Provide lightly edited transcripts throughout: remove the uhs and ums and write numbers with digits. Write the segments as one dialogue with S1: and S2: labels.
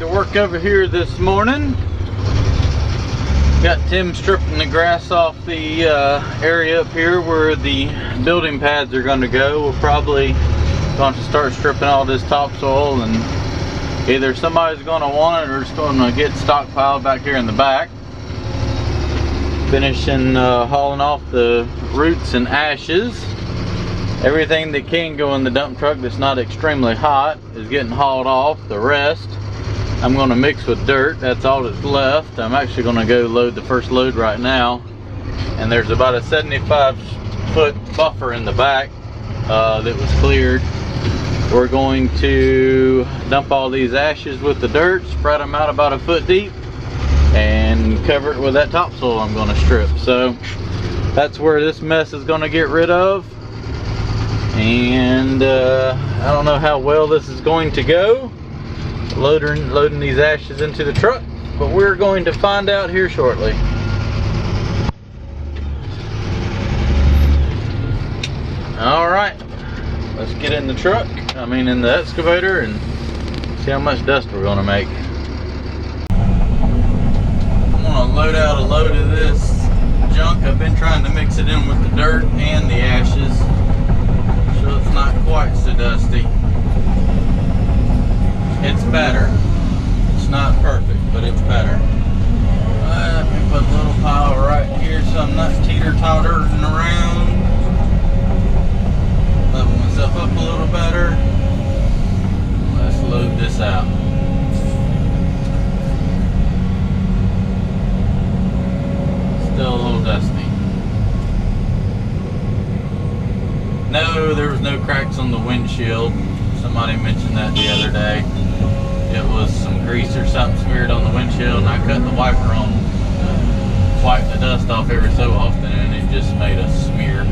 S1: to work over here this morning. Got Tim stripping the grass off the area up here where the building pads are going to go. We're probably going to start stripping all this topsoil, and either somebody's going to want it or it's going to get stockpiled back here in the back. Finishing hauling off the roots and ashes. Everything that can go in the dump truck that's not extremely hot is getting hauled off. The rest I'm going to mix with dirt. That's all that's left. I'm actually going to go load the first load right now, and there's about a 75-foot buffer in the back that was cleared. We're going to dump all these ashes with the dirt, spread them out about a foot deep, and cover it with that topsoil I'm going to strip. So that's where this mess is going to get rid of. And I don't know how well this is going to go, loading these ashes into the truck, but we're going to find out here shortly. Alright, let's get in the truck, in the excavator, and see how much dust we're going to make. I'm going to load out a load of this junk. I've been trying to mix it in with the dirt and the ashes, so it's not quite so dusty. It's better. It's not perfect, but it's better. Let me put a little pile right here so I'm not teeter-tottering around. Level myself up a little better. Let's load this out. Still a little dusty. No, there was no cracks on the windshield. Somebody mentioned that the other day. It was some grease or something smeared on the windshield, and I cut the wiper on to wipe the dust off every so often, and it just made a smear.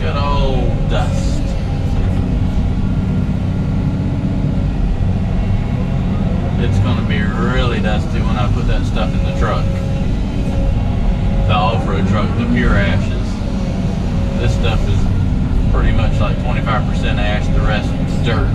S1: Good old dust. It's going to be really dusty when I put that stuff in the truck. The off-road truck, the pure ashes. This stuff is pretty much like 25% ash, the rest is dirt.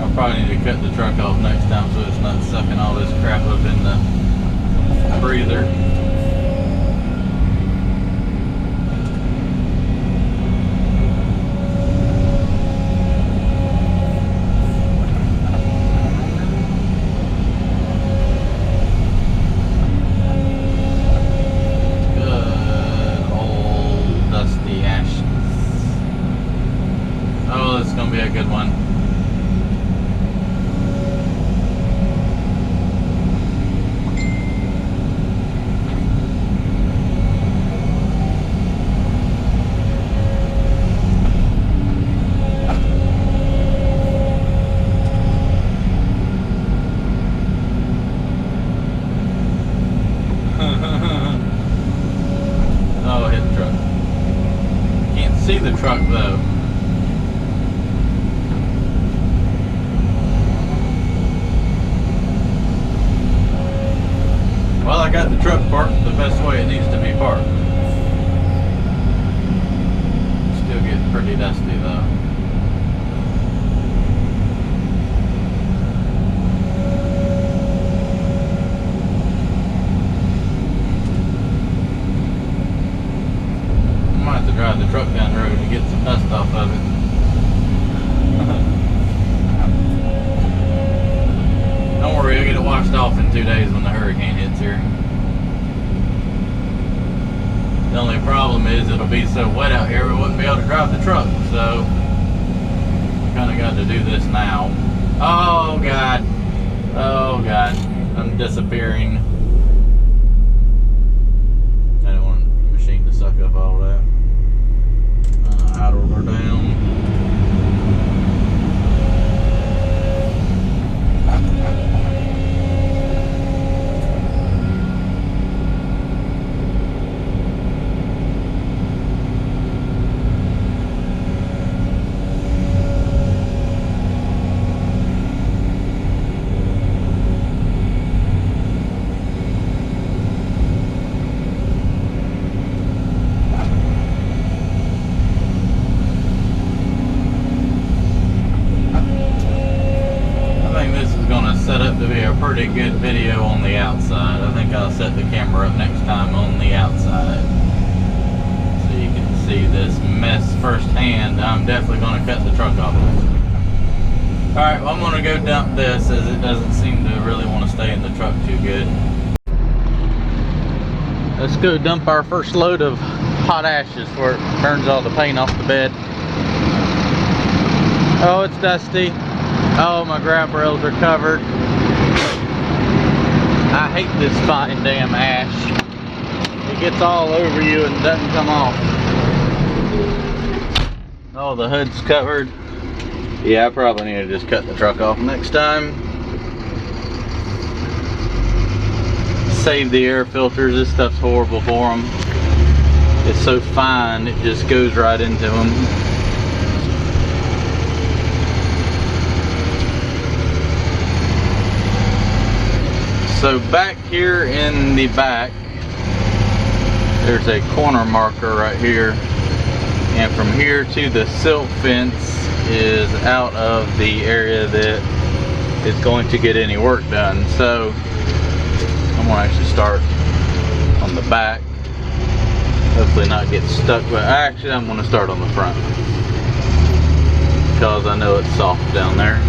S1: I'll probably need to cut the truck off next time so it's not sucking all this crap up in the breather. Good old dusty ashes. Oh, this is gonna be a good one. Oh, hit the truck. Can't see the truck though. Well, I got the truck parked the best way it needs to be parked. Still getting pretty dusty though. I might have to drive the truck down the road to get some dust off of it. Don't worry, I'll get it washed off in 2 days when the hurricane hits here. The only problem is it'll be so wet out here we wouldn't be able to drive the truck, so kind of got to do this now. Oh God, oh God, I'm disappearing. I don't want the machine to suck up all that. Idle her down. Set up to be a pretty good video on the outside. I think I'll set the camera up next time on the outside so you can see this mess firsthand. I'm definitely going to cut the truck off. Alright, well I'm going to go dump this as it doesn't seem to really want to stay in the truck too good. Let's go dump our first load of hot ashes before it burns all the paint off the bed. Oh, it's dusty. Oh, my grab rails are covered. I hate this fine damn ash. It gets all over you and doesn't come off. Oh, the hood's covered. Yeah, I probably need to just cut the truck off next time. Save the air filters. This stuff's horrible for them. It's so fine, it just goes right into them. So back here in the back, there's a corner marker right here, and from here to the silt fence is out of the area that is going to get any work done. So I'm going to actually start on the back, hopefully not get stuck, but actually I'm going to start on the front because I know it's soft down there.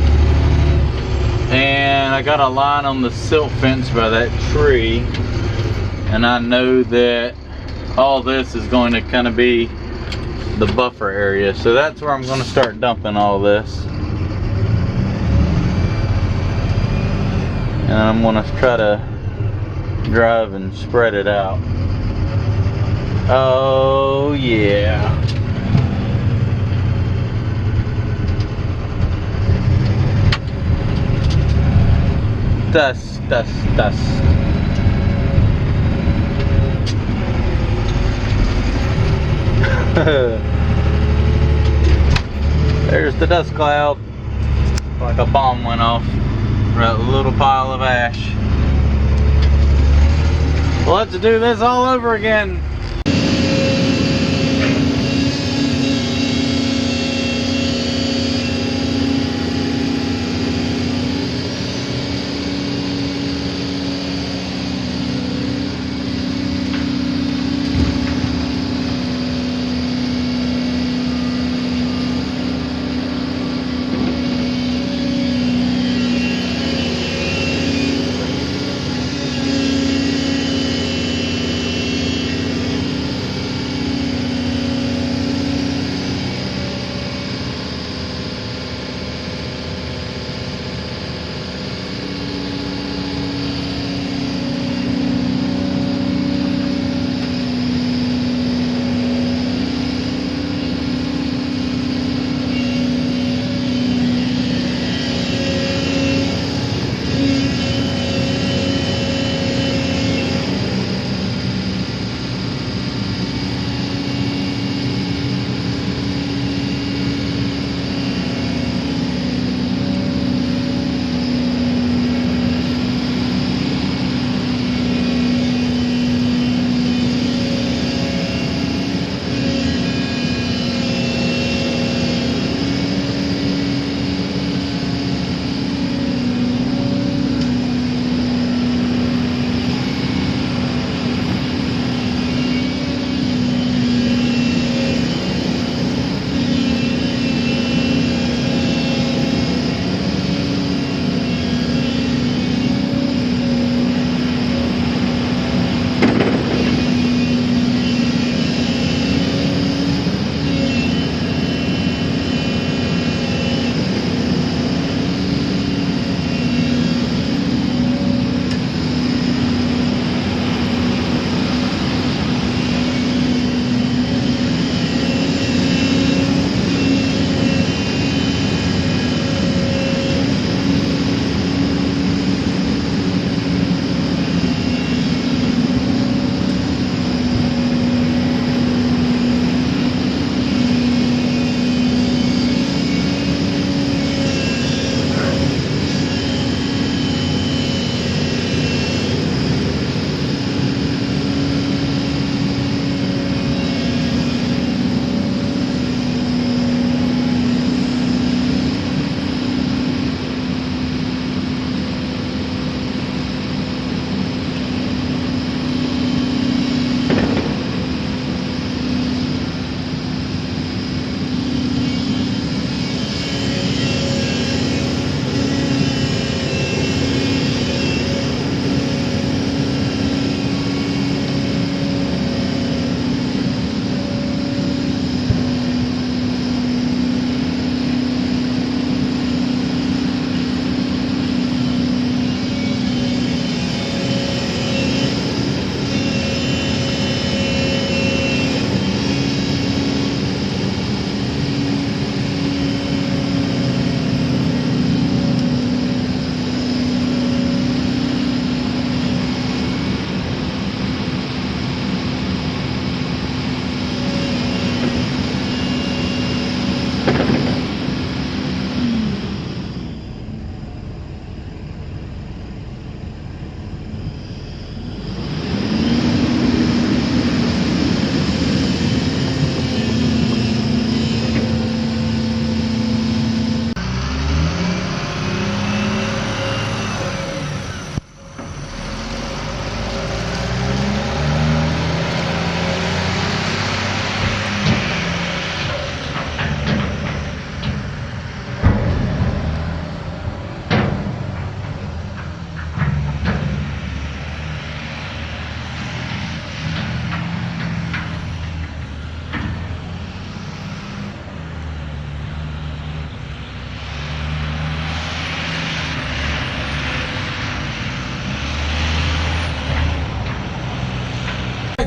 S1: And I got a line on the silt fence by that tree, and I know that all this is going to kind of be the buffer area, so that's where I'm going to start dumping all this. And I'm going to try to drive and spread it out. Oh yeah. Dust, dust, dust. There's the dust cloud. Like a bomb went off. Right, a little pile of ash. Well, let's do this all over again.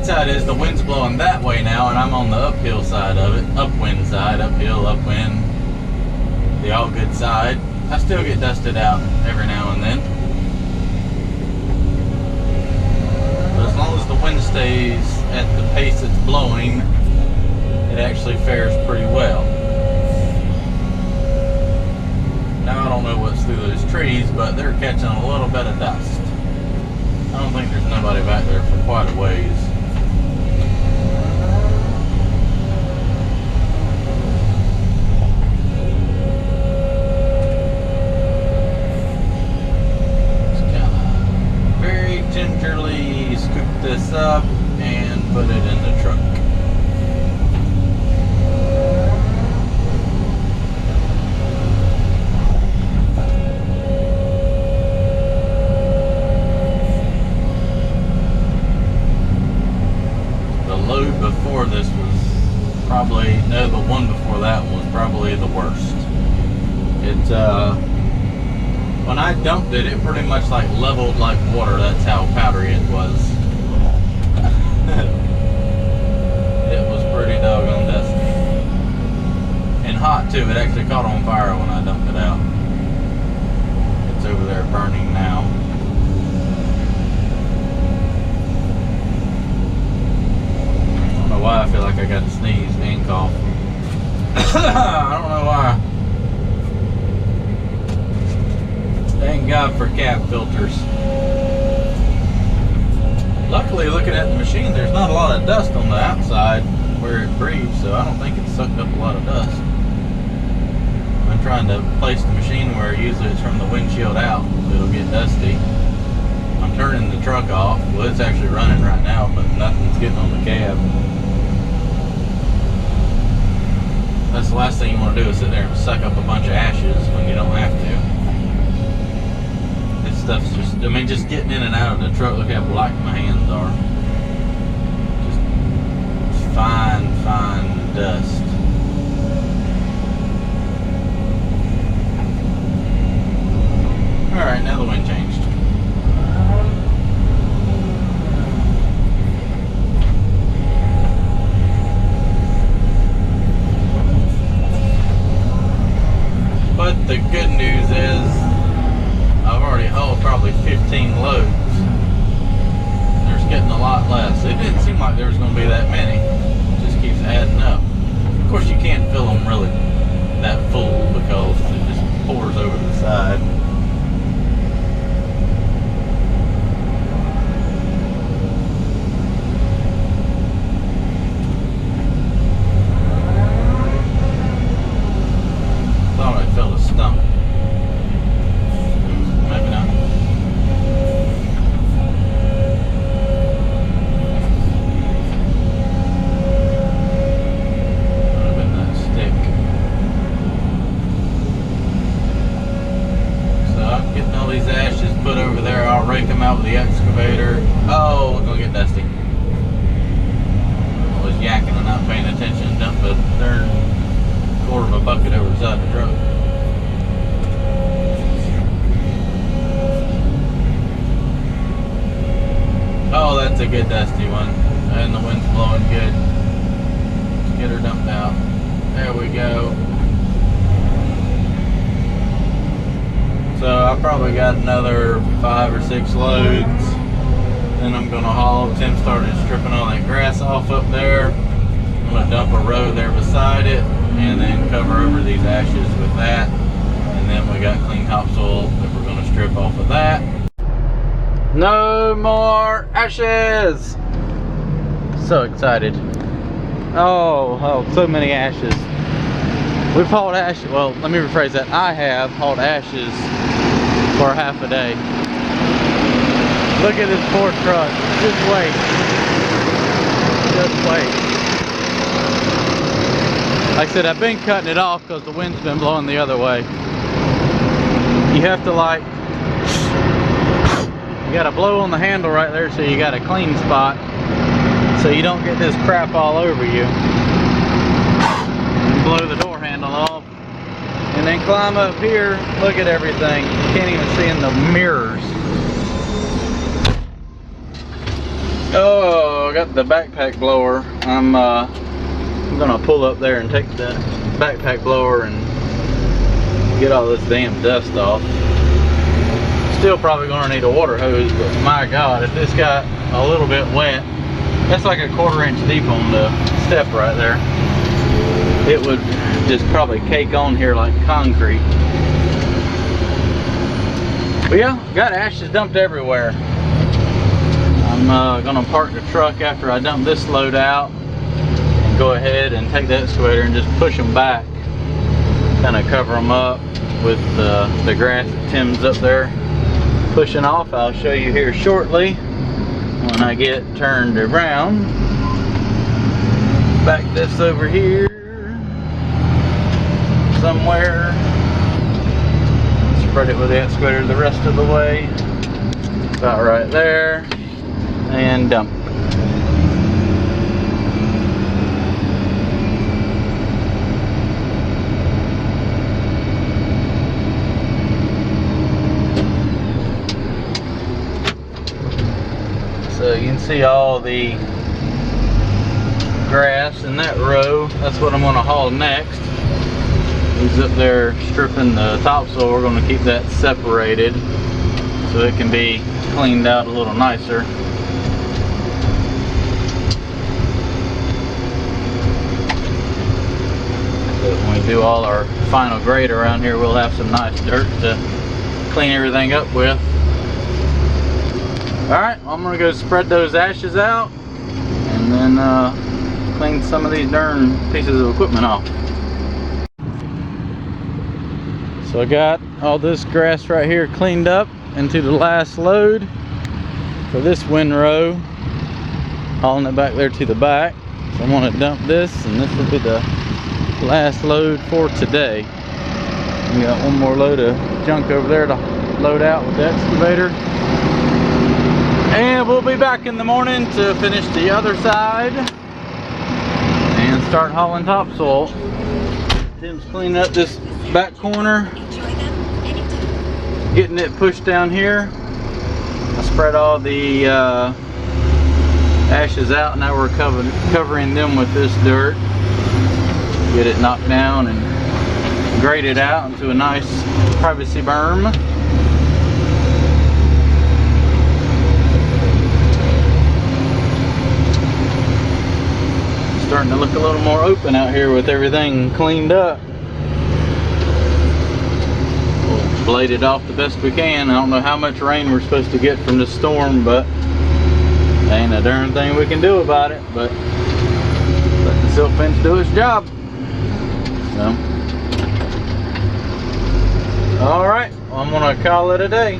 S1: bad side is the wind's blowing that way now, and I'm on the uphill side of it. Upwind side, uphill, upwind, the all good side. I still get dusted out every now and then. But as long as the wind stays at the pace it's blowing, it actually fares pretty well. Now I don't know what's through those trees, but they're catching a little bit of dust. I don't think there's nobody back there for quite a ways. Just kind of very gingerly scoop this up and put it in the truck. Before this was probably, no, the one before that was probably the worst. It, when I dumped it, it pretty much like leveled like water. That's how powdery it was. It was pretty doggone dusty. And hot too. It actually caught on fire when I dumped it out. It's over there burning now. Why I feel like I got to sneeze and cough. I don't know why. Thank God for cap filters. Luckily, looking at the machine, there's not a lot of dust on the outside where it breathes, so I don't think it's sucked up a lot of dust. I'm trying to place the machine where usually it's from the windshield out, so it'll get dusty. I'm turning the truck off. Well, it's actually running right now, but nothing's getting on the cab. That's the last thing you want to do is sit there and suck up a bunch of ashes when you don't have to. This stuff's just, I mean, just getting in and out of the truck, look how black my hands are. Just fine, fine dust. Alright, now the wind changed. But the good news is I've already hauled probably 15 loads. There's getting a lot less. It didn't seem like there was going to be that many. It just keeps adding up. Of course, you can't fill them really that full because it just pours over the side. Rake them out with the excavator. Oh, we're gonna get dusty. I was yakking and not paying attention, dumped a darn quarter of a bucket over the side of the truck. Oh, that's a good dusty one. And the wind's blowing good. Let's get her dumped out. There we go. So I probably got another 5 or 6 loads. Then I'm gonna haul. Tim started stripping all that grass off up there. I'm gonna dump a row there beside it and then cover over these ashes with that. And then we got clean topsoil that we're gonna strip off of that. No more ashes! So excited. Oh, so many ashes. We've hauled ashes, well, let me rephrase that. I have hauled ashes for half a day. Look at this poor truck. Just wait. Just wait. Like I said, I've been cutting it off because the wind's been blowing the other way. You have to like, you gotta blow on the handle right there so you got a clean spot so you don't get this crap all over you. Blow the door handle off and then climb up here. Look at everything. You can't even see in the mirrors. Oh, I got the backpack blower. I'm gonna pull up there and take the backpack blower and get all this damn dust off. Still probably gonna need a water hose, but my God, if this got a little bit wet, that's like a 1/4 inch deep on the step right there. It would just probably cake on here like concrete. But yeah, got ashes dumped everywhere. I'm gonna park the truck after I dump this load out and go ahead and take the excavator and just push them back. Kind of cover them up with the grass that Tim's up there pushing off. I'll show you here shortly when I get turned around. Back this over here somewhere. Spread it with the excavator the rest of the way. About right there. And dump. So you can see all the grass in that row. That's what I'm going to haul next. He's up there stripping the topsoil. We're going to keep that separated so it can be cleaned out a little nicer. So when we do all our final grade around here, we'll have some nice dirt to clean everything up with. Alright, well, I'm going to go spread those ashes out and then clean some of these darn pieces of equipment off. So I got all this grass right here cleaned up into the last load for this windrow, hauling it back there to the back. So I'm going to dump this, and this will be the last load for today. We got one more load of junk over there to load out with the excavator. And we'll be back in the morning to finish the other side and start hauling topsoil. Tim's cleaning up this back corner, getting it pushed down here. I spread all the ashes out, and now we're covering them with this dirt. Get it knocked down and graded out into a nice privacy berm. Starting to look a little more open out here with everything cleaned up. We'll blade it off the best we can. I don't know how much rain we're supposed to get from this storm, but there ain't a darn thing we can do about it. But let the silt fence do its job. So, all right, well, I'm gonna call it a day.